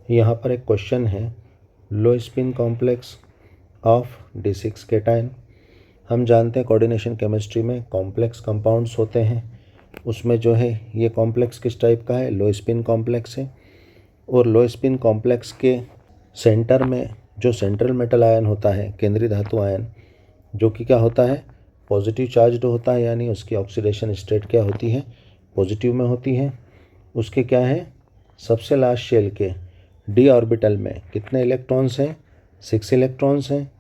यहाँ पर एक क्वेश्चन है, लो spin complex of D6 cation. हम जानते हैं कोऑर्डिनेशन केमिस्ट्री में कॉम्प्लेक्स कंपाउंड्स होते हैं, उसमें जो है ये कॉम्प्लेक्स किस टाइप का है, लो स्पिन कॉम्प्लेक्स है। और लो स्पिन कॉम्प्लेक्स के सेंटर में जो सेंट्रल मेटल आयन होता है, केंद्रीय धातु आयन, जो कि क्या होता है, पॉजिटिव चार्ज्ड होता है, यानी उसकी ऑक्सीडेशन स्टेट क्या होती है, पॉजिटिव में होती है। उसके क्या है, सबसे लास्ट शेल के डी ऑर्बिटल में कितने इलेक्ट्रॉन्स हैं, 6 इलेक्ट्रॉन्स हैं।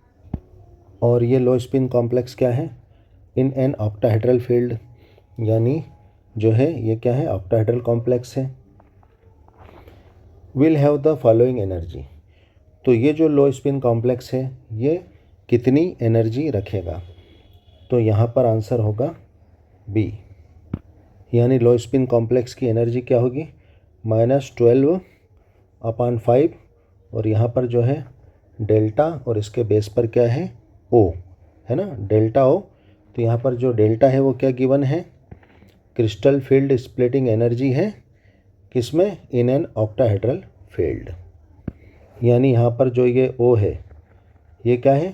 और ये लो स्पिन कॉम्प्लेक्स क्या है, इन एन ऑक्टाहेड्रल फील्ड, यानी जो है ये क्या है, ऑक्टाहेड्रल कॉम्प्लेक्स है। Will have the following energy. तो ये जो लो स्पिन कॉम्प्लेक्स है ये कितनी एनर्जी रखेगा, तो यहाँ पर आंसर होगा बी, यानी लो स्पिन कॉम्प्लेक्स की एनर्जी क्या होगी, -12/5। और यहाँ पर जो है डेल्टा और इसके बेस पर क्या है, ओ है ना, डेल्टा ओ। तो यहाँ पर जो डेल्टा है वो क्या गिवन है, क्रिस्टल फील्ड स्प्लिटिंग एनर्जी है, किसमें, इन एन ऑक्टाहेड्रल फील्ड। यानी यहाँ पर जो ये ओ है ये क्या है,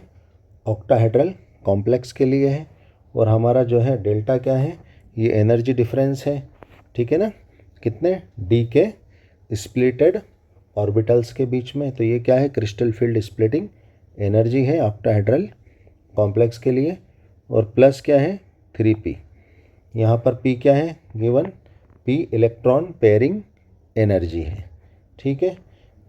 ऑक्टाहेड्रल कॉम्प्लेक्स के लिए है। और हमारा जो है डेल्टा क्या है, ये एनर्जी डिफरेंस है, ठीक है ना, कितने, डी के स्प्लिटेड ऑर्बिटल्स के बीच में। तो ये क्या है, क्रिस्टल फील्ड स्प्लिटिंग एनर्जी है ऑक्टाहेड्रल कॉम्प्लेक्स के लिए। और प्लस क्या है, 3p। यहाँ पर p क्या है given, p electron pairing energy है, ठीक है।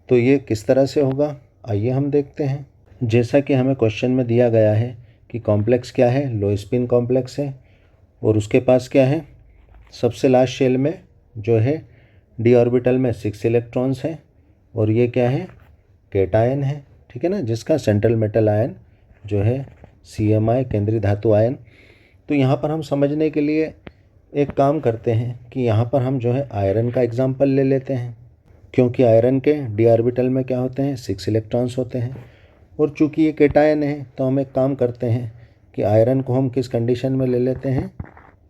तो ये किस तरह से होगा, आइए हम देखते हैं। जैसा कि हमें क्वेश्चन में दिया गया है कि कॉम्प्लेक्स क्या है, लो स्पिन कॉम्प्लेक्स है, और उसके पास क्या है, सबसे लास्ट शेल में जो है डी ऑर्बिटल में 6 इलेक्ट्रॉन्स हैं, और ये क्या है, केटायन है, ठीक है ना, जिसका सेंट्रल मेटल आयन जो है CMI, केंद्रीय धातु आयन। तो यहाँ पर हम समझने के लिए एक काम करते हैं कि यहाँ पर हम जो है आयरन का एग्जाम्पल ले लेते हैं, क्योंकि आयरन के डी ऑर्बिटल में क्या होते हैं, 6 इलेक्ट्रॉन्स होते हैं। और चूंकि ये केटायन है तो हम एक काम करते हैं कि आयरन को हम किस कंडीशन में ले लेते हैं,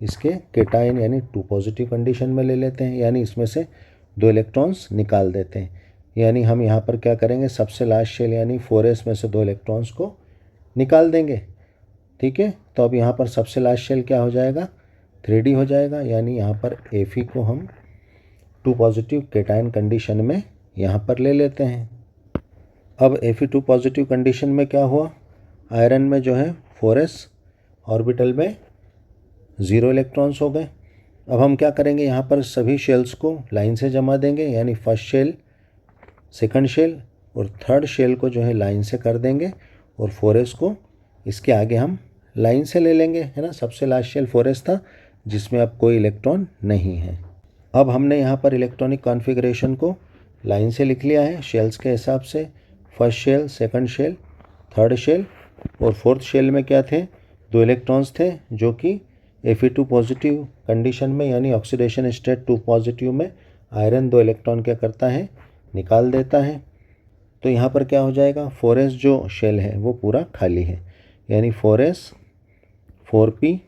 इसके केटायन यानी 2 पॉजिटिव कंडीशन में ले लेते हैं, यानी इसमें से 2 इलेक्ट्रॉन्स निकाल देते हैं। यानी हम यहाँ पर क्या करेंगे, सबसे लास्ट शेल यानी 4s में से 2 इलेक्ट्रॉन्स को निकाल देंगे, ठीक है। तो अब यहाँ पर सबसे लास्ट शेल क्या हो जाएगा, 3d हो जाएगा, यानी यहाँ पर Fe को हम 2 पॉजिटिव केटायन कंडीशन में यहाँ पर ले लेते हैं। अब Fe 2 पॉजिटिव कंडीशन में क्या हुआ, आयरन में जो है 4s ऑर्बिटल में 0 इलेक्ट्रॉन्स हो गए। अब हम क्या करेंगे, यहाँ पर सभी शेल्स को लाइन से जमा देंगे, यानी फर्स्ट शेल, सेकंड शेल और थर्ड शेल को जो है लाइन से कर देंगे, और 4s को इसके आगे हम लाइन से ले लेंगे, है ना। सबसे लास्ट शेल 4s था जिसमें अब कोई इलेक्ट्रॉन नहीं है। अब हमने यहाँ पर इलेक्ट्रॉनिक कॉन्फ़िगरेशन को लाइन से लिख लिया है शेल्स के हिसाब से, first shell, second shell, third shell, और फोर्थ शेल में क्या थे, 2 इलेक्ट्रॉन्स थे, जो कि Fe2 पॉजिटिव कंडीशन में यानी ऑक्सीडेशन स्टेट 2 पॉजिटिव में आयरन 2 इलेक्ट्रॉन क्या करता है, निकाल देता है। तो यहाँ पर क्या हो जाएगा, 4s जो शेल है वो पूरा खाली है, यानी 4s 4p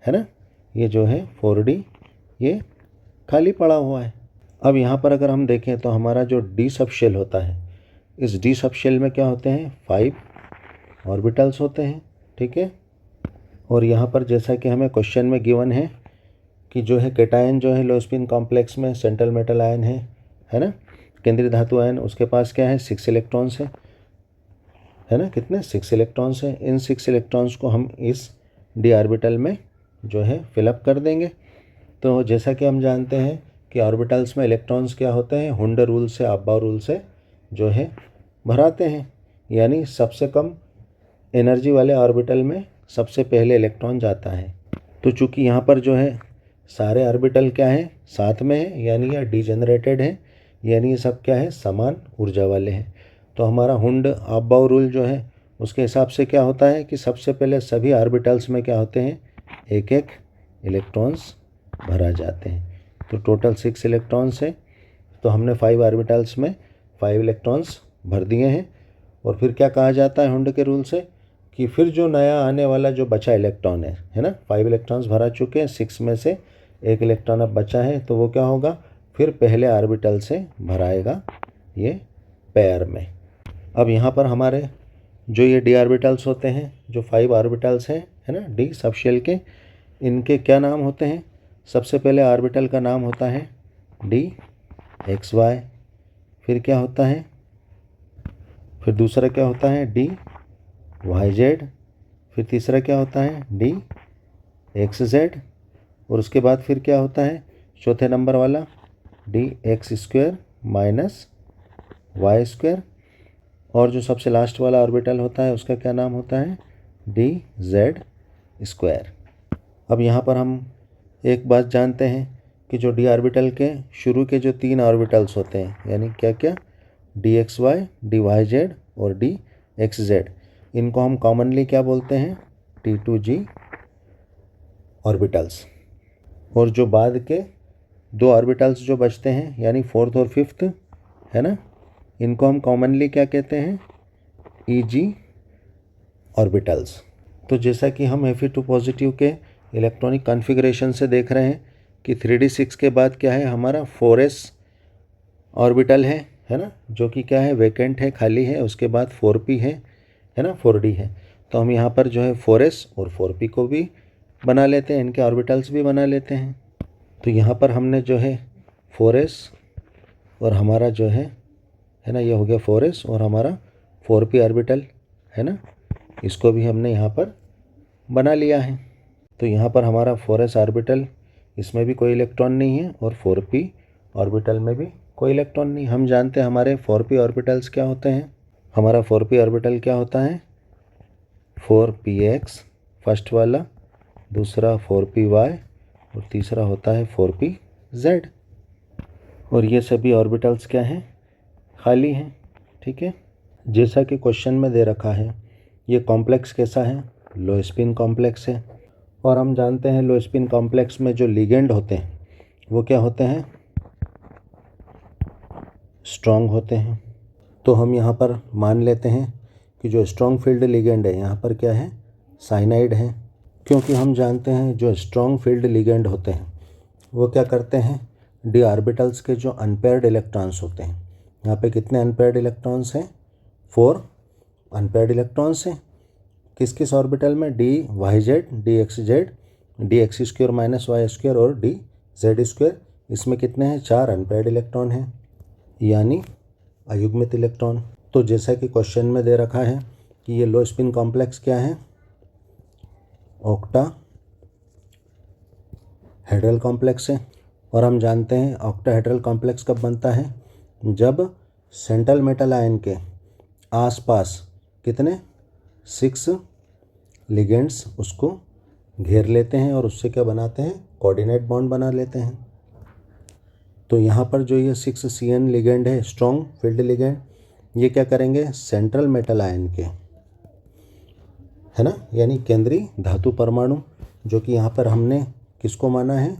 है ना, ये जो है 4d ये खाली पड़ा हुआ है। अब यहाँ पर अगर हम देखें तो हमारा जो डी सब शेल होता है, इस डी सब शेल में क्या होते हैं, 5 ऑर्बिटल्स होते हैं, ठीक है। और यहाँ पर जैसा कि हमें क्वेश्चन में गिवन है कि जो है केटायन जो है लो स्पिन कॉम्प्लेक्स में सेंट्रल मेटल आयन है ना, केंद्रीय धातु आयन, उसके पास क्या है, 6 इलेक्ट्रॉन्स है ना, कितने, 6 इलेक्ट्रॉन्स हैं। इन 6 इलेक्ट्रॉन्स को हम इस डी ऑर्बिटल में जो है फिलअप कर देंगे। तो जैसा कि हम जानते हैं कि ऑर्बिटल्स में इलेक्ट्रॉन्स क्या होते हैं, हुंड रूल से, अब्बाउ रूल से जो है भराते हैं, यानी सबसे कम एनर्जी वाले ऑर्बिटल में सबसे पहले इलेक्ट्रॉन जाता है। तो चूंकि यहाँ पर जो है सारे ऑर्बिटल क्या है, साथ में है, यानी यह डीजेनरेटेड है, यानी ये सब क्या है, समान ऊर्जा वाले हैं। तो हमारा हुंड अब्बाउ रूल जो है उसके हिसाब से क्या होता है कि सबसे पहले सभी ऑर्बिटल्स में क्या होते हैं, एक एक इलेक्ट्रॉन्स भरा जाते हैं। तो टोटल 6 इलेक्ट्रॉन्स है, तो हमने 5 ऑर्बिटल्स में 5 इलेक्ट्रॉन्स भर दिए हैं। और फिर क्या कहा जाता है हुंड के रूल से कि फिर जो नया आने वाला जो बचा इलेक्ट्रॉन है ना, 5 इलेक्ट्रॉन्स भरा चुके हैं, 6 में से 1 इलेक्ट्रॉन अब बचा है, तो वो क्या होगा, फिर पहले ऑर्बिटल से भराएगा ये पेयर में। अब यहाँ पर हमारे जो ये डी ऑर्बिटल्स होते हैं, जो 5 ऑर्बिटल्स हैं, है ना, डी सब शेल के, इनके क्या नाम होते हैं? सबसे पहले ऑर्बिटल का नाम होता है डी एक्स वाई, फिर क्या होता है, फिर दूसरा क्या होता है डी वाई जेड, फिर तीसरा क्या होता है डी एक्स जेड, और उसके बाद फिर क्या होता है चौथे नंबर वाला d x square minus y square, और जो सबसे लास्ट वाला ऑर्बिटल होता है उसका क्या नाम होता है डी जेड स्क्वायर। अब यहाँ पर हम एक बात जानते हैं कि जो डी ऑर्बिटल के शुरू के जो 3 ऑर्बिटल्स होते हैं, यानी क्या क्या, d x y, d y z और डी एक्स जेड, इनको हम कॉमनली क्या बोलते हैं T2G ऑर्बिटल्स। और जो बाद के 2 ऑर्बिटल्स जो बचते हैं, यानी 4th और 5th, है ना, इनको हम कॉमनली क्या कहते हैं EG ऑर्बिटल्स। तो जैसा कि हम Fe2 पॉजिटिव के इलेक्ट्रॉनिक कॉन्फ़िगरेशन से देख रहे हैं कि 3D6 के बाद क्या है हमारा 4s ऑर्बिटल है ना, जो कि क्या है वैकेंट है, खाली है, उसके बाद 4p है ना, 4d है। तो हम यहाँ पर जो है 4s और 4p को भी बना लेते हैं, इनके ऑर्बिटल्स भी बना लेते हैं। तो यहाँ पर हमने जो है 4s और हमारा जो है ना, ये हो गया 4s और हमारा 4p ऑर्बिटल, है ना, इसको भी हमने यहाँ पर बना लिया है। तो यहाँ पर हमारा 4s ऑर्बिटल, इसमें भी कोई इलेक्ट्रॉन नहीं है, और 4p ऑर्बिटल में भी कोई इलेक्ट्रॉन नहीं। हम जानते हैं हमारे 4p ऑर्बिटल्स क्या होते हैं। हमारा 4p ऑर्बिटल क्या होता है 4px फर्स्ट वाला, दूसरा 4py और तीसरा होता है 4pz। और ये सभी ऑर्बिटल्स क्या हैं खाली हैं, ठीक है। जैसा कि क्वेश्चन में दे रखा है, ये कॉम्प्लेक्स कैसा है, लो स्पिन कॉम्प्लेक्स है। और हम जानते हैं लो स्पिन कॉम्प्लेक्स में जो लिगेंड होते हैं वो क्या होते हैं स्ट्रॉन्ग होते हैं। तो हम यहाँ पर मान लेते हैं कि जो स्ट्रॉन्ग फील्ड लिगेंड है यहाँ पर क्या है साइनाइड है, क्योंकि हम जानते हैं जो स्ट्रॉन्ग फील्ड लिगेंड होते हैं वो क्या करते हैं डी ऑर्बिटल्स के जो अनपेयर्ड इलेक्ट्रॉन्स होते हैं, यहाँ पे कितने अनपेयर्ड इलेक्ट्रॉन्स हैं 4 अनपेयर्ड इलेक्ट्रॉन्स हैं। किस किस ऑर्बिटल में d y z, d x z, d x square minus y square और डी जेड स्क्वायर, इसमें कितने हैं 4 अनपेयर्ड इलेक्ट्रॉन हैं, यानी अयुग्मित इलेक्ट्रॉन। तो जैसा कि क्वेश्चन में दे रखा है कि ये लो स्पिन कॉम्प्लेक्स क्या है ऑक्टा हेड्रल कॉम्प्लेक्स है। और हम जानते हैं ऑक्टा हेड्रल कॉम्प्लेक्स कब बनता है जब सेंट्रल मेटल आयन के आसपास कितने 6 लिगेंड्स उसको घेर लेते हैं और उससे क्या बनाते हैं कोऑर्डिनेट बॉन्ड बना लेते हैं। तो यहाँ पर जो ये 6 CN लिगेंड है स्ट्रॉन्ग फील्ड लिगेंड, ये क्या करेंगे सेंट्रल मेटल आयन के, है ना, यानी केंद्रीय धातु परमाणु, जो कि यहाँ पर हमने किसको माना है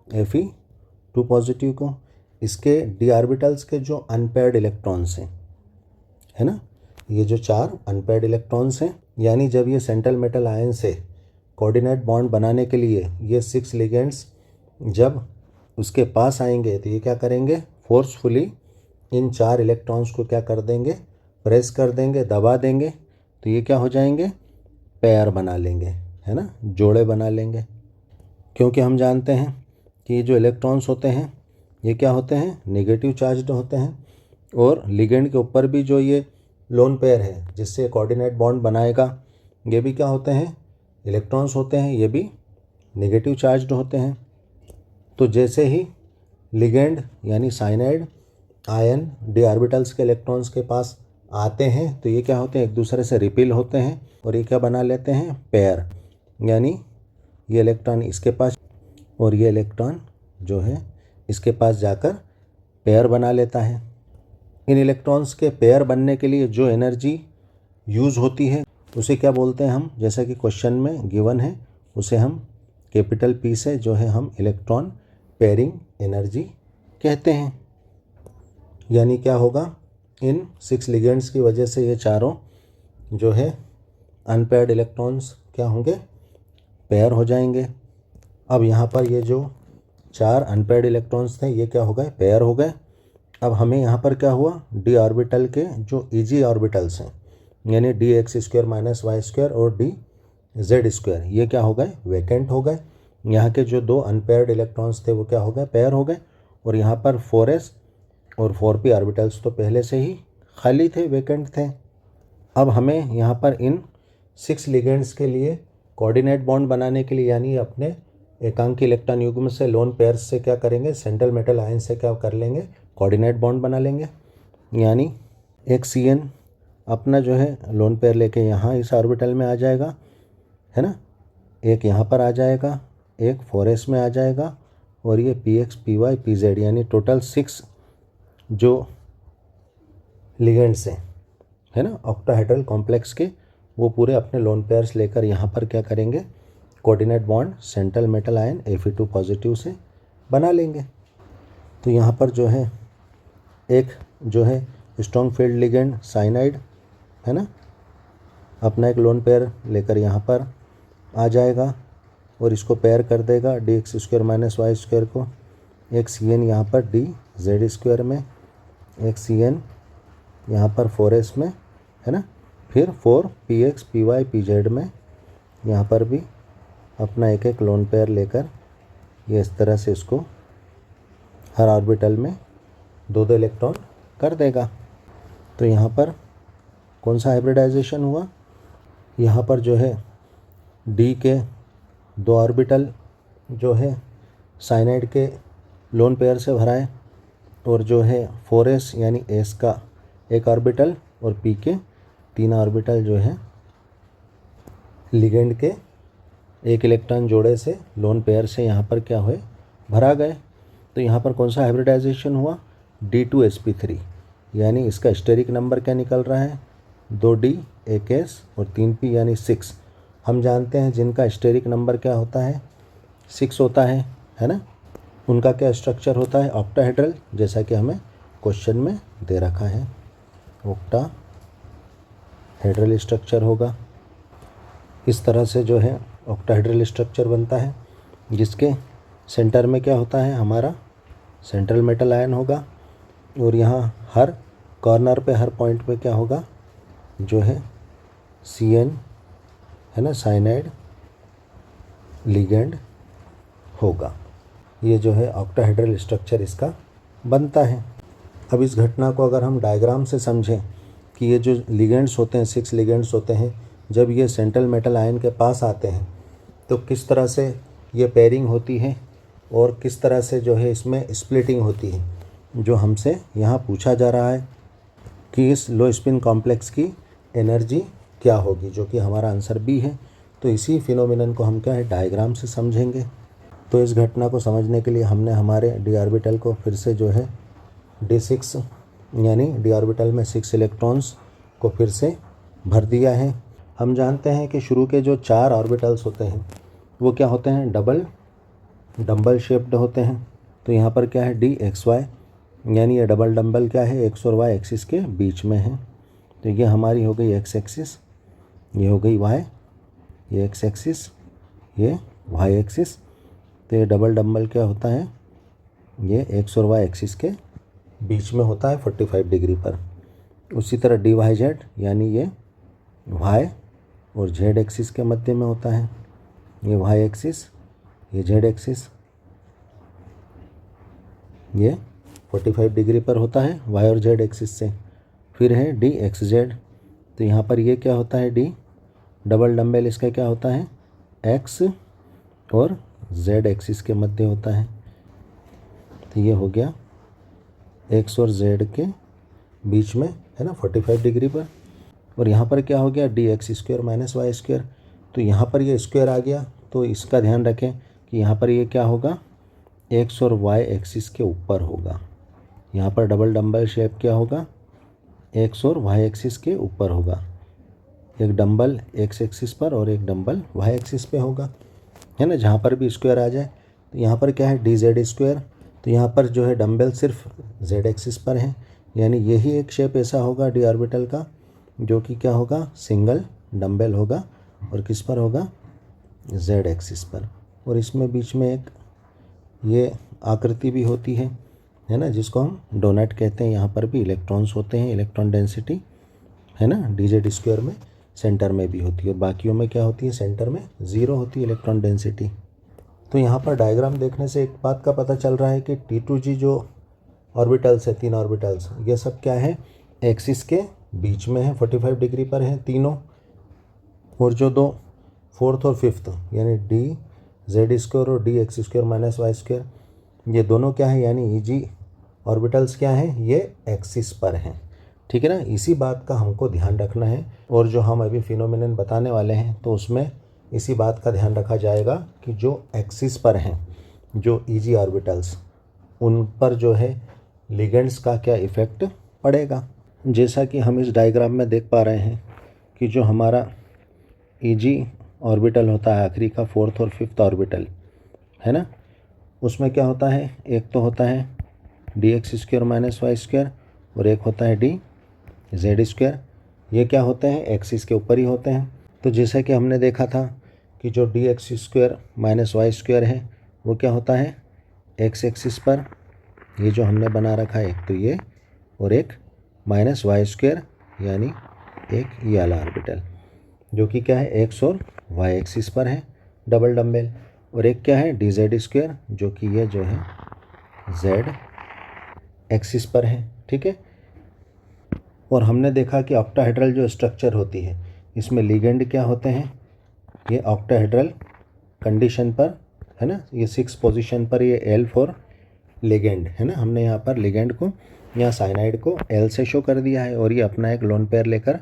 Fe2 पॉजिटिव को, इसके डी ऑर्बिटल्स के जो अनपेयर्ड इलेक्ट्रॉन्स हैं, है ना, ये जो 4 अनपेयर्ड इलेक्ट्रॉन्स हैं, यानी जब ये सेंट्रल मेटल आयन से कोऑर्डिनेट बॉन्ड बनाने के लिए ये 6 लिगेंड्स जब उसके पास आएंगे तो ये क्या करेंगे फोर्सफुली इन 4 इलेक्ट्रॉन्स को क्या कर देंगे प्रेस कर देंगे, दबा देंगे, तो ये क्या हो जाएंगे पेयर बना लेंगे, है ना, जोड़े बना लेंगे। क्योंकि हम जानते हैं कि ये जो इलेक्ट्रॉन्स होते हैं ये क्या होते हैं नेगेटिव चार्ज्ड होते हैं, और लिगेंड के ऊपर भी जो ये लोन पेयर है जिससे कोऑर्डिनेट बॉन्ड बनाएगा ये भी क्या होते हैं इलेक्ट्रॉन्स होते हैं, ये भी नेगेटिव चार्ज्ड होते हैं। तो जैसे ही लिगेंड यानी साइनाइड आयन डी ऑर्बिटल्स के इलेक्ट्रॉन्स के पास आते हैं तो ये क्या होते हैं एक दूसरे से रिपील होते हैं और ये क्या बना लेते हैं पेयर, यानी ये इलेक्ट्रॉन इसके पास और ये इलेक्ट्रॉन जो है इसके पास जाकर पेयर बना लेता है। इन इलेक्ट्रॉन्स के पेयर बनने के लिए जो एनर्जी यूज़ होती है उसे क्या बोलते हैं हम, जैसा कि क्वेश्चन में गिवन है उसे हम कैपिटल P से जो है हम इलेक्ट्रॉन पेयरिंग एनर्जी कहते हैं। यानी क्या होगा इन 6 लिगेंड्स की वजह से ये चारों जो है अनपेयर्ड इलेक्ट्रॉन्स क्या होंगे पेयर हो जाएंगे। अब यहाँ पर ये जो 4 अनपेयर्ड इलेक्ट्रॉन्स थे ये क्या हो गए पेयर हो गए, अब हमें यहाँ पर क्या हुआ, डी ऑर्बिटल के जो ईजी ऑर्बिटल्स हैं यानी d x square minus y square और डी जेड स्क्वायर, ये क्या हो गए, वैकेंट हो गए। यहाँ के जो दो अनपेयर्ड इलेक्ट्रॉन्स थे वो क्या हो गए, पेयर हो गए। और यहाँ पर 4s और 4p ऑर्बिटल्स तो पहले से ही खाली थे, वैकेंट थे। अब हमें यहाँ पर इन 6 लिगेंड्स के लिए कोऑर्डिनेट बॉन्ड बनाने के लिए यानी अपने एकांकी इलेक्ट्रॉन युग्म से लोन पेयर्स से क्या करेंगे, सेंट्रल मेटल आयन से क्या कर लेंगे, कोऑर्डिनेट बॉन्ड बना लेंगे। यानी एक CN अपना जो है लोन पेयर लेके यहाँ इस ऑर्बिटल में आ जाएगा, है ना, एक यहाँ पर आ जाएगा, एक 4s में आ जाएगा, और ये px py pz यानी टोटल 6 जो लिगेंड्स हैं, है ना, ऑक्टाहेड्रल कॉम्प्लेक्स के, वो पूरे अपने लोन पेयर्स लेकर यहाँ पर क्या करेंगे, coordinate bond central metal ion Fe2 positive से बना लेंगे। तो यहाँ पर जो है एक जो है स्ट्रॉन्ग फील्ड लिगेंड साइनाइड, है ना, अपना एक लोन पेयर लेकर यहाँ पर आ जाएगा और इसको पेयर कर देगा d x square minus y square को। एक CN यहाँ पर डी जेड स्क्वायर में, एक CN यहाँ पर 4s में, है ना, फिर 4px py pz में यहाँ पर भी अपना एक एक लोन पेयर लेकर ये इस तरह से इसको हर ऑर्बिटल में 2-2 इलेक्ट्रॉन कर देगा। तो यहाँ पर कौन सा हाइब्रिडाइजेशन हुआ, यहाँ पर जो है डी के 2 ऑर्बिटल जो है साइनाइड के लोन पेयर से भराए, और जो है 4s यानी s का एक ऑर्बिटल और p के 3 ऑर्बिटल जो है लिगेंड के एक इलेक्ट्रॉन जोड़े से लोन पेयर से यहाँ पर क्या हुए, भरा गए। तो यहाँ पर कौन सा हाइब्रिडाइजेशन हुआ, D2sp3 यानी इसका स्टेरिक नंबर क्या निकल रहा है, 2D 1s और 3p यानी 6। हम जानते हैं जिनका स्टेरिक नंबर क्या होता है, 6 होता है ना, उनका क्या स्ट्रक्चर होता है, ऑक्टाहेड्रल, जैसा कि हमें क्वेश्चन में दे रखा है, ऑक्टाहेड्रल स्ट्रक्चर होगा। इस तरह से जो है ऑक्टाहेड्रल स्ट्रक्चर बनता है, जिसके सेंटर में क्या होता है, हमारा सेंट्रल मेटल आयन होगा, और यहाँ हर कॉर्नर पे हर पॉइंट पे क्या होगा, जो है CN, है ना, साइनाइड लिगेंड होगा। ये जो है ऑक्टाहेड्रल स्ट्रक्चर इसका बनता है। अब इस घटना को अगर हम डायग्राम से समझें कि ये जो लिगेंड्स होते हैं, 6 लिगेंड्स होते हैं, जब ये सेंट्रल मेटल आयन के पास आते हैं तो किस तरह से ये पेयरिंग होती है और किस तरह से जो है इसमें स्प्लिटिंग होती है, जो हमसे यहाँ पूछा जा रहा है कि इस लो स्पिन कॉम्प्लेक्स की एनर्जी क्या होगी, जो कि हमारा आंसर बी है। तो इसी फिनोमिनन को हम क्या है, डायग्राम से समझेंगे। तो इस घटना को समझने के लिए हमने हमारे डी ऑर्बिटल को फिर से जो है D6 यानी डी ऑर्बिटल में 6 इलेक्ट्रॉन्स को फिर से भर दिया है। हम जानते हैं कि शुरू के जो 4 ऑर्बिटल्स होते हैं वो क्या होते हैं, डबल शेप्ड होते हैं। तो यहाँ पर क्या है, DXY यानी ये डबल डम्बल क्या है, एक्स और वाई एक्सिस के बीच में है। तो ये हमारी हो गई एक्स एक्सिस, ये हो गई वाई, ये एक्स एक्सिस, ये वाई एक्सिस। तो ये डबल डम्बल क्या होता है, ये एक्स और वाई एक्सिस के बीच में होता है 45 डिग्री पर। उसी तरह DYZ यानी ये वाई और जेड एक्सिस के मध्य में होता है, ये वाई एक्सिस, ये जेड एक्सिस, ये 45 डिग्री पर होता है वाई और जेड एक्सिस से। फिर है DXZ, तो यहाँ पर ये क्या होता है, D डबल डम्बल इसका क्या होता है, एक्स और जेड एक्सिस के मध्य होता है। तो ये हो गया एक्स और जेड के बीच में, है ना, 45 डिग्री पर। और यहाँ पर क्या हो गया, DX² माइनस वाई स्क्वायर। तो यहाँ पर ये स्क्वायर आ गया, तो इसका ध्यान रखें कि यहाँ पर ये क्या होगा, एक्स और वाई एक्सिस के ऊपर होगा। यहाँ पर डबल डम्बल शेप क्या होगा, एक्स और वाई एक्सिस के ऊपर होगा। एक डम्बल एक्स एक्सिस पर और एक डम्बल वाई एक्सिस पे होगा, है ना। जहाँ पर भी स्क्वायर आ जाए, तो यहाँ पर क्या है, DZ²। तो यहाँ पर जो है डम्बल सिर्फ जेड एक्सिस पर है, यानी यही एक शेप ऐसा होगा डी ऑर्बिटल का जो कि क्या होगा, सिंगल डम्बल होगा और किस पर होगा, जेड एक्सिस पर। और इसमें बीच में एक ये आकृति भी होती है, है ना, जिसको हम डोनट कहते हैं। यहाँ पर भी इलेक्ट्रॉन्स होते हैं, इलेक्ट्रॉन डेंसिटी है ना, dz² में सेंटर में भी होती है, और बाकियों में क्या होती है, सेंटर में 0 होती है इलेक्ट्रॉन डेंसिटी। तो यहाँ पर डायग्राम देखने से एक बात का पता चल रहा है कि T2g जो ऑर्बिटल्स है, 3 ऑर्बिटल्स, ये सब क्या है, एक्सिस के बीच में है, 45 डिग्री पर है तीनों। और जो दो फोर्थ और फिफ्थ यानी dz² और dx² - y², ये दोनों क्या है, यानी Eg ऑर्बिटल्स क्या हैं, ये एक्सिस पर हैं। ठीक है ना, इसी बात का हमको ध्यान रखना है। और जो हम अभी फिनोमेनन बताने वाले हैं तो उसमें इसी बात का ध्यान रखा जाएगा कि जो एक्सिस पर हैं, जो Eg ऑर्बिटल्स, उन पर जो है लिगेंड्स का क्या इफ़ेक्ट पड़ेगा। जैसा कि हम इस डायग्राम में देख पा रहे हैं कि जो हमारा Eg ऑर्बिटल होता है आखिरी का, फोर्थ और फिफ्थ ऑर्बिटल है ना, उसमें क्या होता है, एक तो होता है dx² - y² और एक होता है dz²। ये क्या होते हैं, एक्सिस के ऊपर ही होते हैं। तो जैसा कि हमने देखा था कि जो dx² - y² है वो क्या होता है, एक्स एक्सिस पर, ये जो हमने बना रखा है, एक तो ये और एक -y² यानी एक ये वाला ऑर्बिटल, जो कि क्या है, एक्स और वाई एक्सिस पर है, डबल डम्बेल। और एक क्या है, dz², जो कि ये जो है z एक्सिस पर है। ठीक है, और हमने देखा कि ऑक्टाहेड्रल जो स्ट्रक्चर होती है, इसमें लिगेंड क्या होते हैं, ये ऑक्टाहेड्रल कंडीशन पर है ना, ये 6 पोजीशन पर ये L फॉर लिगेंड है ना। हमने यहाँ पर लिगेंड को, यहाँ साइनाइड को L से शो कर दिया है, और ये अपना एक लोन पेयर लेकर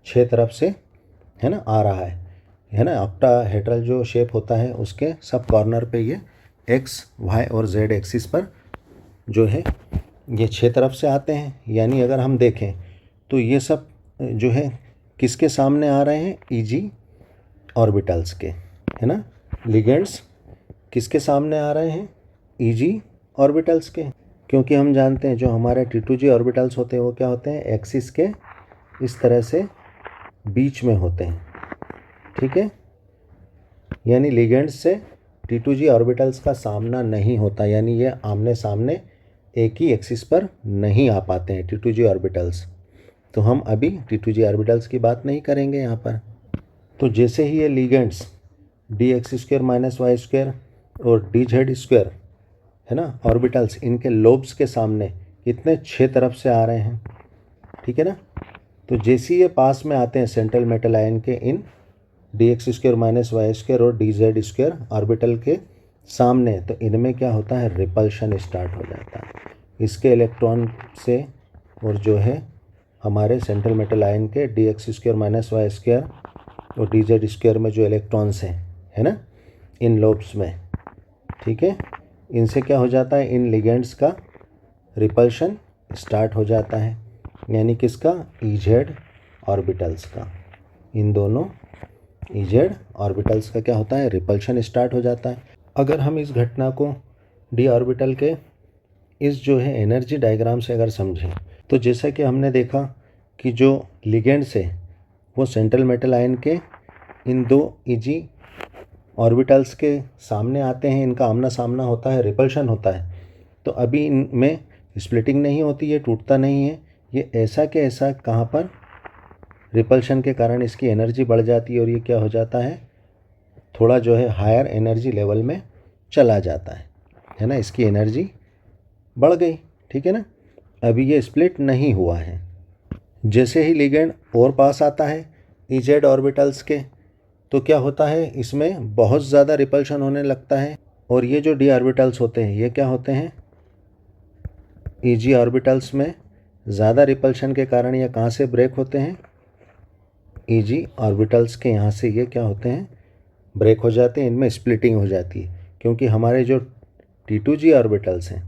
6 तरफ से है ना आ रहा है ना। ऑक्टाहेड्रल जो शेप होता है उसके सब कॉर्नर पे ये x, y और z एक्सिस पर जो है ये 6 तरफ से आते हैं। यानी अगर हम देखें तो ये सब जो है किसके सामने आ रहे हैं, Eg ऑर्बिटल्स के, है ना। लिगेंड्स किसके सामने आ रहे हैं, Eg ऑर्बिटल्स के, क्योंकि हम जानते हैं जो हमारे T2g ऑर्बिटल्स होते हैं वो क्या होते हैं, एक्सिस के इस तरह से बीच में होते हैं। ठीक है, यानी लिगेंड्स से T2g ऑर्बिटल्स का सामना नहीं होता, यानी ये आमने सामने एक ही एक्सिस पर नहीं आ पाते हैं T2g ऑर्बिटल्स। तो हम अभी T2g ऑर्बिटल्स की बात नहीं करेंगे यहाँ पर। तो जैसे ही ये लिगेंड्स dx² - y² और dz² है ना ऑर्बिटल्स, इनके लोब्स के सामने कितने 6 तरफ से आ रहे हैं। ठीक है ना, तो जैसे ये पास में आते हैं सेंट्रल मेटल आयन के इन dx² - y² और dz² ऑर्बिटल के सामने, तो इनमें क्या होता है, रिपल्शन स्टार्ट हो जाता है इसके इलेक्ट्रॉन से। और जो है हमारे सेंट्रल मेटल आयन के dx² - y² और dz² में जो इलेक्ट्रॉन्स हैं है ना, इन लोब्स में, ठीक है, इनसे क्या हो जाता है, इन लिगेंड्स का रिपल्शन स्टार्ट हो जाता है। यानी किसका, EZ ऑर्बिटल्स का, इन दोनों EZ ऑर्बिटल्स का क्या होता है, रिपल्शन स्टार्ट हो जाता है। अगर हम इस घटना को d ऑर्बिटल के इस जो है एनर्जी डायग्राम से अगर समझें, तो जैसा कि हमने देखा कि जो लिगेंड्स है वो सेंट्रल मेटल आयन के इन दो Eg ऑर्बिटल्स के सामने आते हैं, इनका आमना सामना होता है, रिपल्शन होता है। तो अभी इनमें स्प्लिटिंग नहीं होती है, टूटता नहीं है, ये ऐसा के ऐसा कहाँ पर, रिपल्शन के कारण इसकी एनर्जी बढ़ जाती है और ये क्या हो जाता है, थोड़ा जो है हायर एनर्जी लेवल में चला जाता है ना, इसकी एनर्जी बढ़ गई। ठीक है ना, अभी ये स्प्लिट नहीं हुआ है। जैसे ही लिगेंड और पास आता है EZ ऑर्बिटल्स के, तो क्या होता है, इसमें बहुत ज़्यादा रिपल्शन होने लगता है। और ये जो d ऑर्बिटल्स होते हैं ये क्या होते हैं, Eg ऑर्बिटल्स में ज़्यादा रिपल्शन के कारण ये कहाँ से ब्रेक होते हैं, Eg ऑर्बिटल्स के यहाँ से ये क्या होते हैं, ब्रेक हो जाते हैं, इनमें स्प्लिटिंग हो जाती है। क्योंकि हमारे जो T2g ऑर्बिटल्स हैं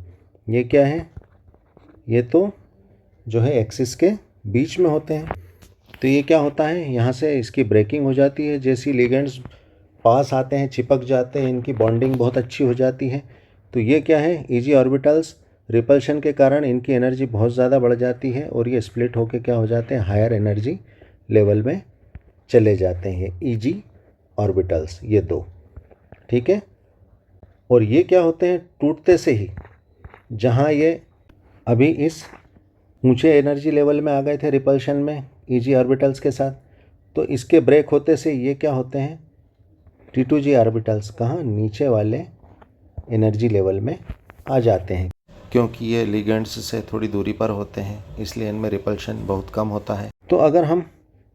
ये क्या है, ये तो जो है एक्सिस के बीच में होते हैं। तो ये क्या होता है, यहाँ से इसकी ब्रेकिंग हो जाती है। जैसी लिगेंड्स पास आते हैं, चिपक जाते हैं, इनकी बॉन्डिंग बहुत अच्छी हो जाती है। तो ये क्या है, Eg ऑर्बिटल्स रिपल्शन के कारण इनकी एनर्जी बहुत ज़्यादा बढ़ जाती है और ये स्प्लिट होकर क्या हो जाते हैं, हायर एनर्जी लेवल में चले जाते हैं Eg ऑर्बिटल्स, ये दो। ठीक है, और ये क्या होते हैं, टूटते से ही जहाँ ये अभी इस ऊंचे एनर्जी लेवल में आ गए थे रिपल्शन में Eg ऑर्बिटल्स के साथ, तो इसके ब्रेक होते से ये क्या होते हैं, T2G ऑर्बिटल्स कहाँ, नीचे वाले एनर्जी लेवल में आ जाते हैं। क्योंकि ये लिगेंड्स से थोड़ी दूरी पर होते हैं इसलिए इनमें रिपल्शन बहुत कम होता है। तो अगर हम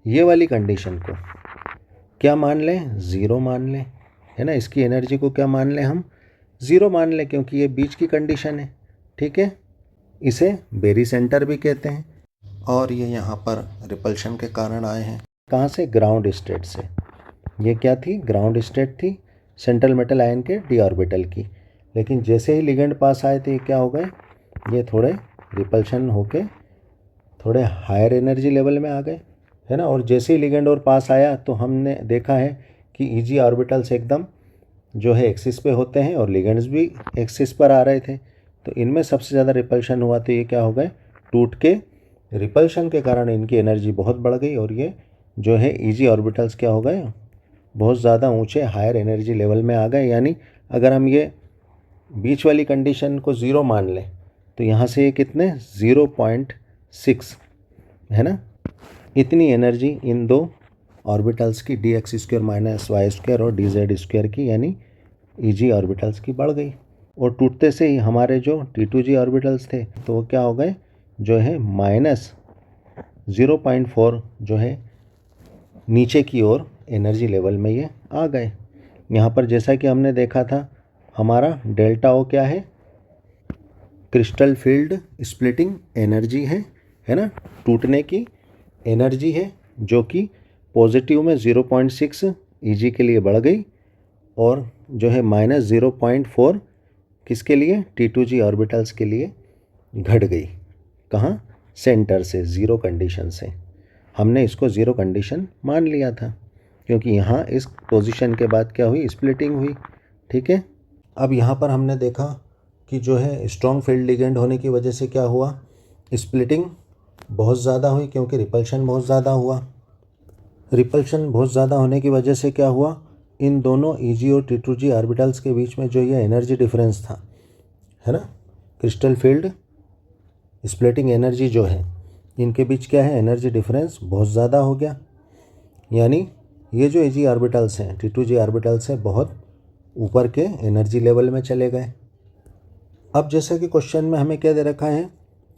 ये वाली कंडीशन को क्या मान लें, ज़ीरो मान लें, है ना, इसकी एनर्जी को क्या मान लें हम, ज़ीरो मान लें, क्योंकि ये बीच की कंडीशन है। ठीक है, इसे बेरी सेंटर भी कहते हैं। और ये यहाँ पर रिपल्शन के कारण आए हैं, कहाँ से, ग्राउंड स्टेट से। ये क्या थी, ग्राउंड स्टेट थी सेंट्रल मेटल आयन के डी ऑर्बिटल की। लेकिन जैसे ही लिगेंड पास आए थे ये क्या हो गए, ये थोड़े रिपल्शन होके थोड़े हायर एनर्जी लेवल में आ गए, है ना। और जैसे ही लिगेंड और पास आया तो हमने देखा है कि Eg ऑर्बिटल्स एकदम जो है एक्सिस पे होते हैं और लिगेंड्स भी एक्सिस पर आ रहे थे। तो इनमें सबसे ज़्यादा रिपल्शन हुआ तो ये क्या हो गए, टूट के रिपल्शन के कारण इनकी एनर्जी बहुत बढ़ गई और ये जो है Eg ऑर्बिटल्स क्या हो गए, बहुत ज़्यादा ऊंचे हायर एनर्जी लेवल में आ गए। यानी अगर हम ये बीच वाली कंडीशन को ज़ीरो मान लें तो यहाँ से ये कितने, 0.6, है ना। इतनी एनर्जी इन दो ऑर्बिटल्स की dx² - y² और dz² की, यानी Eg ऑर्बिटल्स की बढ़ गई। और टूटते से ही हमारे जो T2G ऑर्बिटल्स थे तो वो क्या हो गए, जो है -0.4 जो है नीचे की ओर एनर्जी लेवल में ये आ गए। यहाँ पर जैसा कि हमने देखा था हमारा डेल्टा O क्या है, क्रिस्टल फील्ड स्प्लिटिंग एनर्जी है ना, टूटने की एनर्जी है, जो कि पॉजिटिव में 0.6 Eg के लिए बढ़ गई और जो है -0.4 किसके लिए, T2G ऑर्बिटल्स के लिए घट गई। कहाँ, सेंटर से, ज़ीरो कंडीशन से। हमने इसको ज़ीरो कंडीशन मान लिया था क्योंकि यहाँ इस पोजीशन के बाद क्या हुई, स्प्लिटिंग हुई। ठीक है, अब यहाँ पर हमने देखा कि जो है स्ट्रॉन्ग फील्ड लिगेंड होने की वजह से क्या हुआ, स्प्लिटिंग बहुत ज़्यादा हुई क्योंकि रिपल्शन बहुत ज़्यादा हुआ। रिपल्शन बहुत ज़्यादा होने की वजह से क्या हुआ, इन दोनों Eg और T2G ऑर्बिटल्स के बीच में जो ये एनर्जी डिफरेंस था, है ना, क्रिस्टल फील्ड स्प्लिटिंग एनर्जी जो है, इनके बीच क्या है, एनर्जी डिफरेंस बहुत ज़्यादा हो गया। यानी ये जो Eg ऑर्बिटल्स हैं, T2G ऑर्बिटल्स हैं, बहुत ऊपर के एनर्जी लेवल में चले गए। अब जैसे कि क्वेश्चन में हमें क्या दे रखा है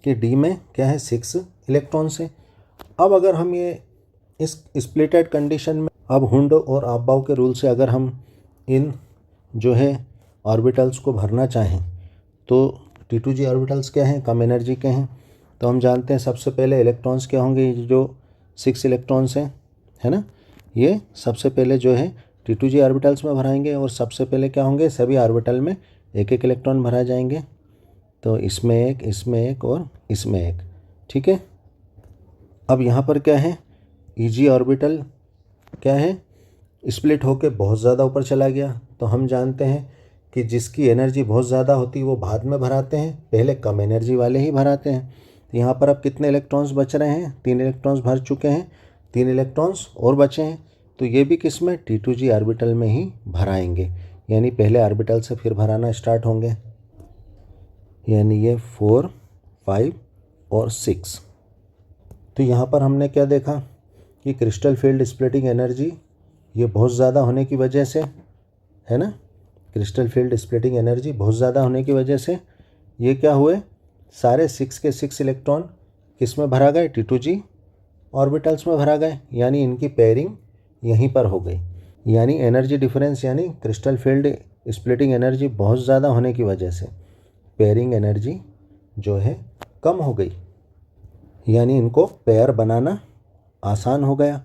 कि D में क्या है, 6 इलेक्ट्रॉन्स हैं। अब अगर हम ये इस स्प्लिटेड कंडीशन में अब हुंड और आपबाउ के रूल से अगर हम इन जो है ऑर्बिटल्स को भरना चाहें तो T2G ऑर्बिटल्स क्या हैं, कम एनर्जी के हैं। तो हम जानते हैं सबसे पहले इलेक्ट्रॉन्स क्या होंगे, जो 6 इलेक्ट्रॉन्स हैं, है ना, ये सबसे पहले जो है T2G ऑर्बिटल्स में भराएंगे और सबसे पहले क्या होंगे, सभी ऑर्बिटल में एक एक इलेक्ट्रॉन भरा जाएंगे। तो इसमें एक, इसमें एक और इसमें एक। ठीक है, अब यहाँ पर क्या है, Eg ऑर्बिटल क्या है, स्प्लिट होके बहुत ज़्यादा ऊपर चला गया। तो हम जानते हैं कि जिसकी एनर्जी बहुत ज़्यादा होती वो बाद में भराते हैं, पहले कम एनर्जी वाले ही भराते हैं। तो यहाँ पर अब कितने इलेक्ट्रॉन्स बच रहे हैं, 3 इलेक्ट्रॉन्स भर चुके हैं, 3 इलेक्ट्रॉन्स और बचे हैं। तो ये भी किस में, T2G ऑर्बिटल में ही भराएंगे, यानी पहले ऑर्बिटल से फिर भराना स्टार्ट होंगे। यानी ये 4, 5 और 6। तो यहाँ पर हमने क्या देखा कि क्रिस्टल फील्ड स्प्लिटिंग एनर्जी ये बहुत ज़्यादा होने की वजह से, है ना, क्रिस्टल फील्ड स्प्लिटिंग एनर्जी बहुत ज़्यादा होने की वजह से ये क्या हुए, सारे 6 के 6 इलेक्ट्रॉन किस में भरा गए, T2G ऑर्बिटल्स में भरा गए। यानी इनकी पेयरिंग यहीं पर हो गई। यानी एनर्जी डिफरेंस, यानी क्रिस्टल फील्ड स्प्लिटिंग एनर्जी बहुत ज़्यादा होने की वजह से पेयरिंग एनर्जी जो है कम हो गई, यानी इनको पेयर बनाना आसान हो गया।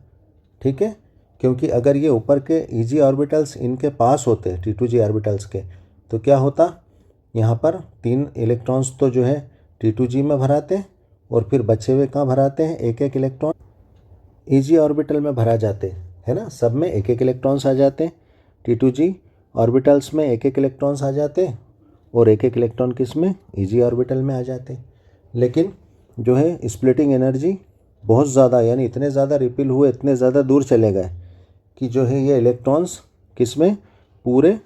ठीक है, क्योंकि अगर ये ऊपर के Eg ऑर्बिटल्स इनके पास होते T2G ऑर्बिटल्स के तो क्या होता, यहाँ पर 3 इलेक्ट्रॉन्स तो जो है T2G में भराते और फिर बचे हुए कहाँ भराते हैं, एक एक इलेक्ट्रॉन Eg ऑर्बिटल में भरा जाते, है ना, सब में एक एक इलेक्ट्रॉन्स आ जाते, T2G ऑर्बिटल्स में एक एक इलेक्ट्रॉन्स आ जाते और एक एक इलेक्ट्रॉन किस में, Eg ऑर्बिटल में आ जाते। लेकिन जो है स्प्लिटिंग एनर्जी बहुत ज़्यादा, यानी इतने ज़्यादा रिपिल हुए, इतने ज़्यादा दूर चले गए कि जो है ये इलेक्ट्रॉन्स किस में, पूरे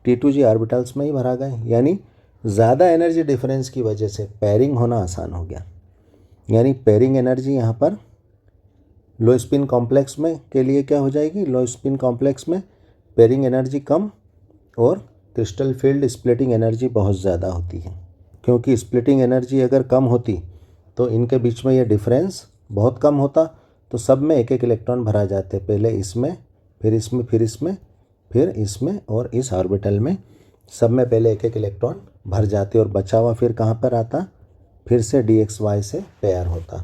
T2G ऑर्बिटल्स में ही भरा गए। यानी ज़्यादा एनर्जी डिफरेंस की वजह से पेयरिंग होना आसान हो गया। यानी पेयरिंग एनर्जी यहाँ पर लो स्पिन कॉम्प्लेक्स में के लिए क्या हो जाएगी, लो स्पिन कॉम्प्लेक्स में पेयरिंग एनर्जी कम और क्रिस्टल फील्ड स्प्लिटिंग एनर्जी बहुत ज़्यादा होती है। क्योंकि स्प्लिटिंग एनर्जी अगर कम होती तो इनके बीच में ये डिफरेंस बहुत कम होता, तो सब में एक एक इलेक्ट्रॉन भरा जाते, पहले इसमें फिर इसमें फिर इसमें फिर इसमें और इस ऑर्बिटल में, सब में पहले एक एक इलेक्ट्रॉन भर जाते और बचा हुआ फिर कहाँ पर आता, फिर से dxy से पेयर होता।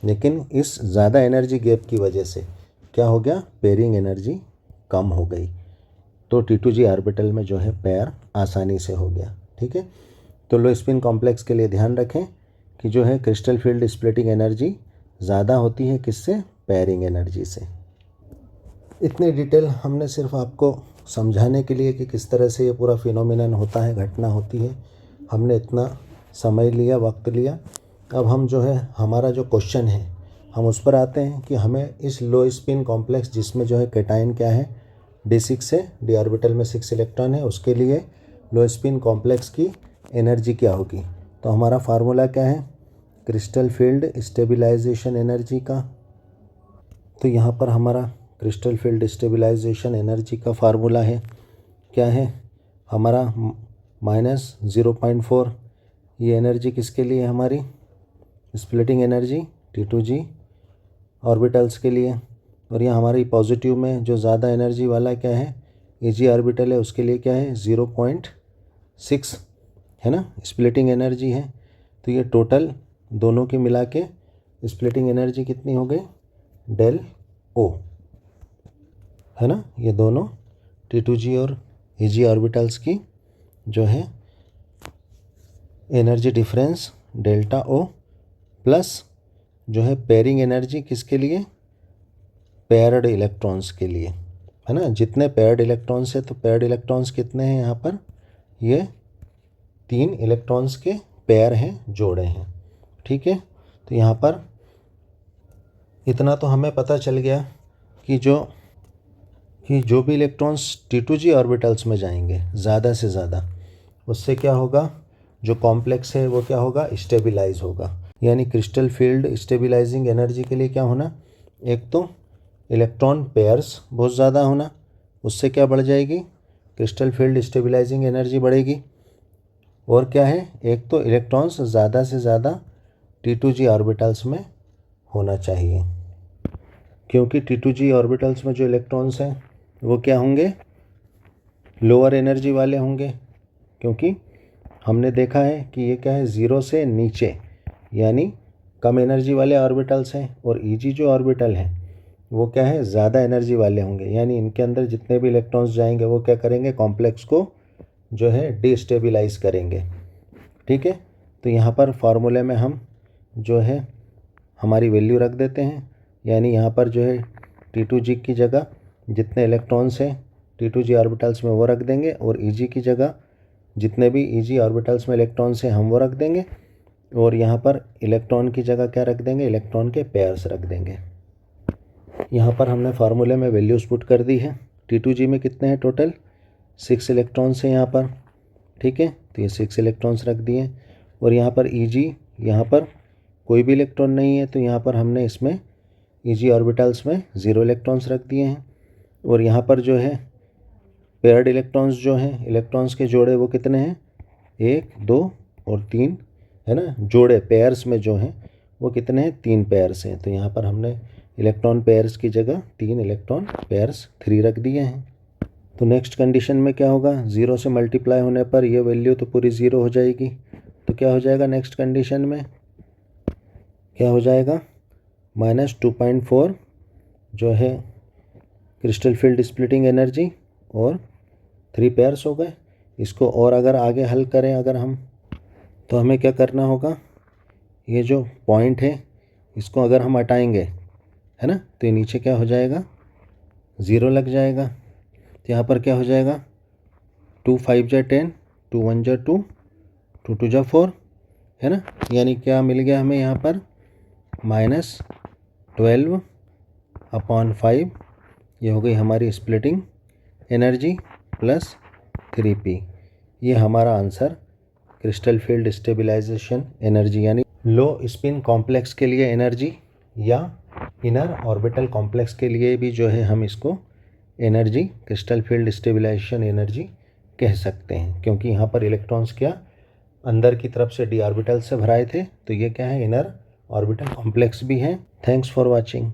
लेकिन इस ज़्यादा एनर्जी गैप की वजह से क्या हो गया, पेयरिंग एनर्जी कम हो गई, तो T2G ऑर्बिटल में जो है पेयर आसानी से हो गया। ठीक है, तो लो स्पिन कॉम्प्लेक्स के लिए ध्यान रखें कि जो है क्रिस्टल फील्ड स्प्लिटिंग एनर्जी ज़्यादा होती है किससे, पेयरिंग एनर्जी से। इतनी डिटेल हमने सिर्फ आपको समझाने के लिए कि किस तरह से ये पूरा फिनोमिनन होता है, घटना होती है, हमने इतना समय लिया, वक्त लिया। अब हम जो है हमारा जो क्वेश्चन है हम उस पर आते हैं कि हमें इस लो स्पिन कॉम्प्लेक्स जिसमें जो है कैटायन क्या है, D6 है, d ऑर्बिटल में 6 इलेक्ट्रॉन है, उसके लिए लो स्पिन कॉम्प्लेक्स की एनर्जी क्या होगी। तो हमारा फार्मूला क्या है, क्रिस्टल फील्ड स्टेबिलाइजेशन एनर्जी का। तो यहाँ पर हमारा क्रिस्टल फील्ड स्टेबिलाइजेशन एनर्जी का फार्मूला है, क्या है हमारा -0.4। ये एनर्जी किसके लिए है, हमारी स्प्लिटिंग एनर्जी T2G ऑर्बिटल्स के लिए। और यहाँ हमारी पॉजिटिव में जो ज़्यादा एनर्जी वाला क्या है, Ag ऑर्बिटल है, उसके लिए क्या है 0.6 है ना, स्प्लिटिंग एनर्जी है। तो ये टोटल दोनों की मिला के स्प्लिटिंग एनर्जी कितनी हो गई, डेल O है ना। ये दोनों T2G और Ag ऑर्बिटल्स की जो है energy difference delta O plus जो है पेयरिंग एनर्जी किसके लिए, पेयर्ड इलेक्ट्रॉन्स के लिए, है ना। जितने पेयर्ड इलेक्ट्रॉन्स है, तो पेयर्ड इलेक्ट्रॉन्स कितने हैं यहाँ पर, ये 3 इलेक्ट्रॉन्स के पेयर हैं, जोड़े हैं। ठीक है, तो यहाँ पर इतना तो हमें पता चल गया कि जो भी इलेक्ट्रॉन्स T2G ऑर्बिटल्स में जाएंगे ज़्यादा से ज़्यादा, उससे क्या होगा, जो कॉम्प्लेक्स है वो क्या होगा, स्टेबिलाइज होगा। यानी क्रिस्टल फील्ड स्टेबिलाइजिंग एनर्जी के लिए क्या होना, एक तो इलेक्ट्रॉन पेयर्स बहुत ज़्यादा होना, उससे क्या बढ़ जाएगी, क्रिस्टल फील्ड स्टेबिलाइजिंग एनर्जी बढ़ेगी। और क्या है, एक तो इलेक्ट्रॉन्स ज़्यादा से ज़्यादा T2G ऑर्बिटल्स में होना चाहिए, क्योंकि T2G ऑर्बिटल्स में जो इलेक्ट्रॉन्स हैं वो क्या होंगे, लोअर एनर्जी वाले होंगे। क्योंकि हमने देखा है कि ये क्या है, 0 से नीचे यानी कम एनर्जी वाले ऑर्बिटल्स हैं, और Eg जो ऑर्बिटल है वो क्या है, ज़्यादा एनर्जी वाले होंगे। यानी इनके अंदर जितने भी इलेक्ट्रॉन्स जाएंगे वो क्या करेंगे, कॉम्प्लेक्स को जो है डिस्टेबिलाइज करेंगे। ठीक है, तो यहाँ पर फार्मूले में हम जो है हमारी वैल्यू रख देते हैं। यानी यहाँ पर जो है T2G की जगह जितने इलेक्ट्रॉन्स हैं T2G ऑर्बिटल्स में वो रख देंगे, और Eg की जगह जितने भी Eg ऑर्बिटल्स में इलेक्ट्रॉन्स हैं हम वो रख देंगे, और यहाँ पर इलेक्ट्रॉन की जगह क्या रख देंगे, इलेक्ट्रॉन के पेयर्स रख देंगे। यहाँ पर हमने फार्मूले में वैल्यूज़ पुट कर दी है। T2G में कितने हैं, टोटल 6 इलेक्ट्रॉन्स हैं यहाँ पर। ठीक है, तो ये 6 इलेक्ट्रॉन्स रख दिए। और यहाँ पर Eg, यहाँ पर कोई भी इलेक्ट्रॉन नहीं है, तो यहाँ पर हमने इसमें Eg ऑर्बिटल्स में 0 इलेक्ट्रॉन्स रख दिए हैं। और यहाँ पर जो है पेयर्ड इलेक्ट्रॉन्स जो हैं, इलेक्ट्रॉन्स के जोड़े वो कितने हैं, 1 2 और 3 है ना। जोड़े पेयर्स में जो हैं वो कितने हैं, 3 पेयर्स हैं। तो यहाँ पर हमने इलेक्ट्रॉन पेयर्स की जगह 3 इलेक्ट्रॉन पेयर्स 3 रख दिए हैं। तो नेक्स्ट कंडीशन में क्या होगा, 0 से मल्टीप्लाई होने पर ये वैल्यू तो पूरी 0 हो जाएगी। तो क्या हो जाएगा, नेक्स्ट कंडीशन में क्या हो जाएगा, -2.4 जो है क्रिस्टल फील्ड स्प्लिटिंग एनर्जी, और 3 पेयर्स हो गए। इसको और अगर आगे हल करें अगर हम, तो हमें क्या करना होगा, ये जो पॉइंट है इसको अगर हम हटाएंगे है ना, तो ये नीचे क्या हो जाएगा, 0 लग जाएगा। तो यहाँ पर क्या हो जाएगा, 2 5 जा 10, 2 1 जा 2, 2 2 जा 4 है ना। यानी क्या मिल गया हमें यहाँ पर, -12/5 ये हो गई हमारी स्प्लिटिंग एनर्जी प्लस 3p। ये हमारा answer crystal field stabilization energy, यानी लो स्पिन कॉम्प्लेक्स के लिए एनर्जी या इनर ऑर्बिटल कॉम्प्लेक्स के लिए भी जो है हम इसको energy, crystal field stabilization energy कह सकते हैं, क्योंकि यहाँ पर इलेक्ट्रॉन्स क्या अंदर की तरफ से d ऑर्बिटल से भराए थे, तो ये क्या है, इनर ऑर्बिटल कॉम्प्लेक्स भी हैं। Thanks for watching.